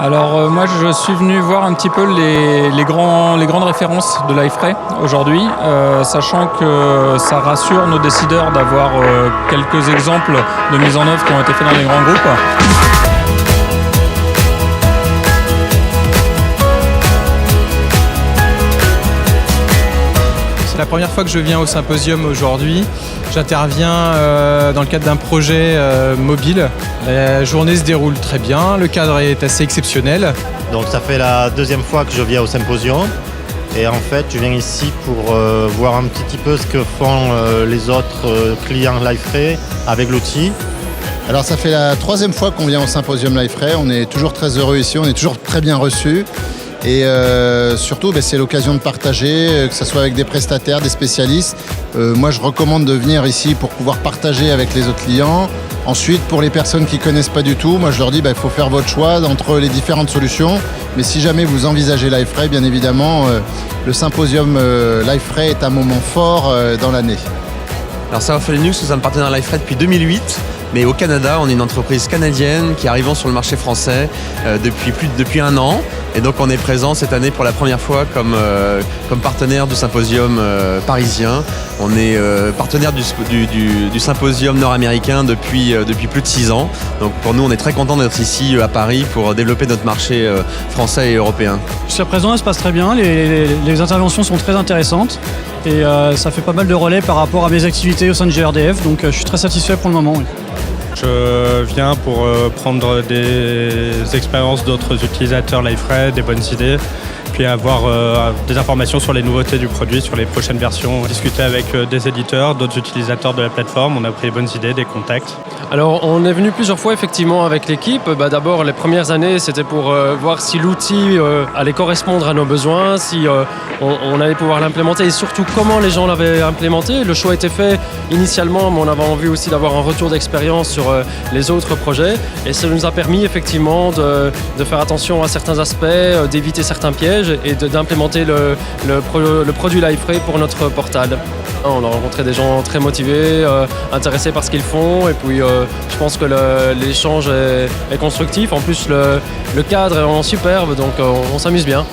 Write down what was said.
Alors moi je suis venu voir un petit peu les grandes références de Liferay aujourd'hui, sachant que ça rassure nos décideurs d'avoir quelques exemples de mise en œuvre qui ont été faits dans les grands groupes. C'est la première fois que je viens au symposium aujourd'hui. J'interviens dans le cadre d'un projet mobile. La journée se déroule très bien, le cadre est assez exceptionnel. Donc ça fait la deuxième fois que je viens au symposium et en fait je viens ici pour voir un petit peu ce que font les autres clients Liferay avec l'outil. Alors ça fait la troisième fois qu'on vient au symposium Liferay, on est toujours très heureux ici, on est toujours très bien reçus. Et surtout, c'est l'occasion de partager, que ce soit avec des prestataires, des spécialistes. Moi, je recommande de venir ici pour pouvoir partager avec les autres clients. Ensuite, pour les personnes qui ne connaissent pas du tout, moi je leur dis il faut faire votre choix entre les différentes solutions. Mais si jamais vous envisagez Liferay, bien évidemment, le symposium Liferay est un moment fort dans l'année. Alors Savoir Linux, nous sommes partenaires Liferay depuis 2008. Mais au Canada, on est une entreprise canadienne qui arrive sur le marché français depuis un an. Et donc on est présent cette année pour la première fois comme partenaire du symposium parisien. On est partenaire du symposium nord-américain depuis plus de 6 ans. Donc pour nous, on est très content d'être ici à Paris pour développer notre marché français et européen. Jusqu'à présent, ça se passe très bien. Les interventions sont très intéressantes. Et ça fait pas mal de relais par rapport à mes activités au sein de GRDF. Donc je suis très satisfait pour le moment. Oui. Je viens pour prendre des expériences d'autres utilisateurs Liferay, des bonnes idées, puis avoir des informations sur les nouveautés du produit, sur les prochaines versions, discuter avec des éditeurs, d'autres utilisateurs de la plateforme, on a pris des bonnes idées, des contacts. Alors on est venu plusieurs fois effectivement avec l'équipe. D'abord les premières années c'était pour voir si l'outil allait correspondre à nos besoins, si on allait pouvoir l'implémenter et surtout comment les gens l'avaient implémenté. Le choix a été fait initialement, mais on avait envie aussi d'avoir un retour d'expérience sur les autres projets et ça nous a permis effectivement de faire attention à certains aspects, d'éviter certains pièges et d'implémenter le produit Liferay pour notre portal. On a rencontré des gens très motivés, intéressés par ce qu'ils font et puis je pense que l'échange est constructif. En plus le cadre est vraiment superbe donc on s'amuse bien.